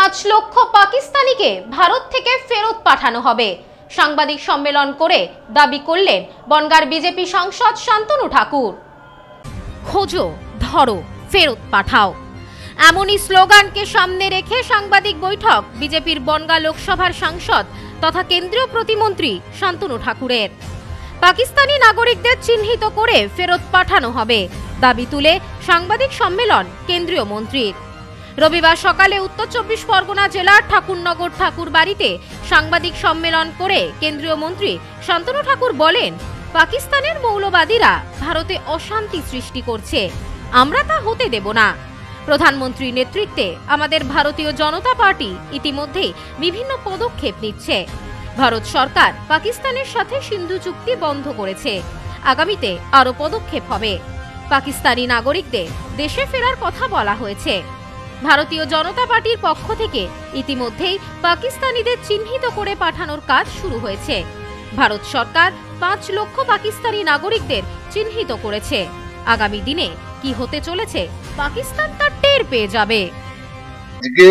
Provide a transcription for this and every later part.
5 লক্ষ পাকিস্তানিকে ভারত থেকে ফেরত পাঠানো হবে। সাংবাদিক সম্মেলন করে দাবি করলেন বনগাঁর বিজেপি সাংসদ শান্তনু ঠাকুর। খোঁজো, ধরো, ফেরত পাঠাও, এমনই স্লোগানকে সামনে রেখে সাংবাদিক বৈঠক বিজেপির বনগাঁ লোকসভার সাংসদ তথা কেন্দ্রীয় প্রতিমন্ত্রী শান্তনু ঠাকুরের। পাকিস্তানি নাগরিকদের চিহ্নিত করে ফেরত পাঠানো হবে দাবি তুলে সাংবাদিক সম্মেলন কেন্দ্রীয় মন্ত্রীর। রবিবার সকালে উত্তর 24 পরগনা জেলার ঠাকুরনগর ঠাকুর বাড়িতে সাংবাদিক সম্মেলন করে কেন্দ্রীয় মন্ত্রী শান্তনু ঠাকুর বলেন, পাকিস্তানের মৌলবাদীরা ভারতে অশান্তি সৃষ্টি করছে, আমরা তা হতে দেব না। প্রধানমন্ত্রীর নেতৃত্বে আমাদের ভারতীয় জনতা পার্টি ইতিমধ্যেই বিভিন্ন পদক্ষেপ নিচ্ছে। ভারত সরকার পাকিস্তানের সাথে সিন্ধু চুক্তি বন্ধ করেছে, আগামীতে আরও পদক্ষেপ হবে। পাকিস্তানি নাগরিকদের দেশে ফেরার কথা বলা হয়েছে। ভারতীয় জনতা পার্টির পক্ষ থেকে ইতিমধ্যেই পাকিস্তানিদের চিহ্নিত করে পাঠানোর কাজ শুরু হয়েছে। ভারত সরকার 5 লক্ষ পাকিস্তানি নাগরিকদের চিহ্নিত করেছে। আগামী দিনে কি হতে চলেছে পাকিস্তান তা টের পেয়ে যাবে। আজকে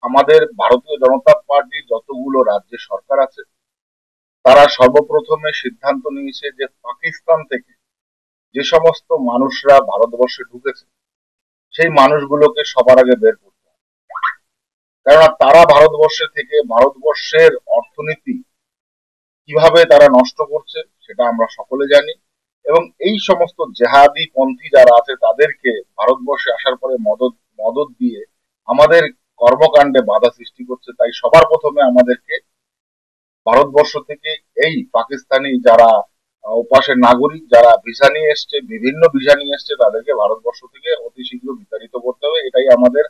আমাদের ভারতীয় জনতা পার্টির যতগুলো রাজ্যের সরকার আছে তারা সর্বপ্রথমে সিদ্ধান্ত নিয়েছে যে পাকিস্তান থেকে যে সমস্ত মানুষরা ভারতবর্ষে ঢুকেছে সেই মানুষগুলোকে সবার আগে বের করতে হবে। কেননা তারা ভারতবর্ষে থেকে ভারতবর্ষের অর্থনীতি কিভাবে তারা নষ্ট করছে সেটা আমরা সকলে জানি, এবং এই সমস্ত জেহাদি পন্থী যারা আছে তাদেরকে ভারতবর্ষে আসার পরে মদত দিয়ে আমাদের কর্মকাণ্ডে বাধা সৃষ্টি করছে। তাই সবার প্রথমে আমাদেরকে ভারতবর্ষ থেকে এই পাকিস্তানি যারা ওপাশের নাগরিক যারা ভিসা নিয়ে এসছে, বিভিন্ন ভিসা নিয়ে এসছে, তাদেরকে ভারতবর্ষ থেকে অতি শীঘ্র বিতাড়িত করতে হবে। এটাই আমাদের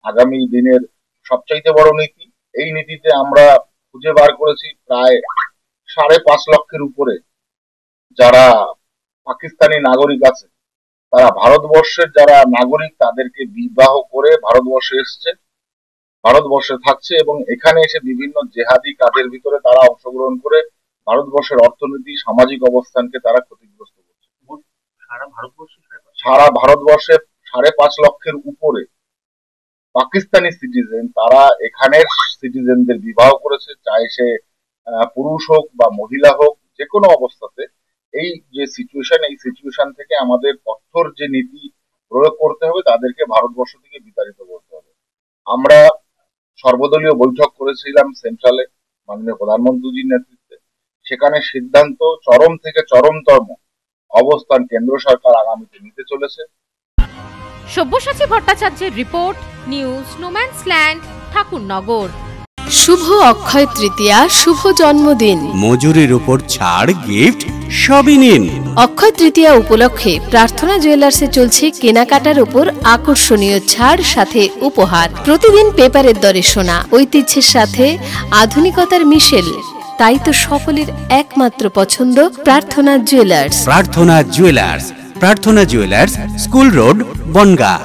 আগামী দিনের সবচাইতে বড় নীতি। এই নীতিতে আমরা খুঁজে বার করেছি প্রায় 5.5 লক্ষের উপরে যারা পাকিস্তানি নাগরিক আছে, তারা ভারতবর্ষের যারা নাগরিক তাদেরকে বিবাহ করে ভারতবর্ষে এসছে, ভারতবর্ষে থাকছে, এবং এখানে এসে বিভিন্ন জেহাদি কাজের ভিতরে তারা অংশগ্রহণ করে ভারতবর্ষের অর্থনীতি সামাজিক অবস্থানকে তারা ক্ষতিগ্রস্ত করছে। সারা ভারতবর্ষে 5.5 লক্ষের উপরে পাকিস্তানি সিটিজেন তারা এখানের সিটিজেনদের বিবাহ করেছে, চাই সে পুরুষ হোক বা মহিলা হোক, যে কোনো অবস্থাতে। এই যে সিচুয়েশন, এই সিচুয়েশন থেকে আমাদের কঠোর যে নীতি প্রয়োগ করতে হবে, তাদেরকে ভারতবর্ষ থেকে বিতাড়িত করতে হবে। আমরা সর্বদলীয় বৈঠক করেছিলাম সেন্ট্রালে মাননীয় প্রধানমন্ত্রীজির নেতৃত্বে। সেখানে সিদ্ধান্ত চরম থেকে চরমতম অবস্থান কেন্দ্র সরকার আগামীতে নিতে চলেছে। সব্যসাচী ভট্টাচার্যের রিপোর্ট, নিউজ নোম্যান্সল্যান্ড, ঠাকুরনগর। শুভ অক্ষয় তৃতীয়া, শুভ জন্মদিন, মজুরির উপর ছাড়, গিফট সবই নিন। অক্ষয় তৃতীয়া উপলক্ষে প্রার্থনা জুয়েলার্সে চলছে কেনাকাটার উপর আকর্ষণীয় ছাড়, সাথে উপহার। প্রতিদিন পেপারের দরে সোনা, ঐতিহ্যের সাথে আধুনিকতার মিশেল। তাই তো সকলের একমাত্র পছন্দ প্রার্থনা জুয়েলার্স। প্রার্থনা জুয়েলার্স, প্রার্থনা জুয়েলার্স, স্কুল রোড, বনগাঁ।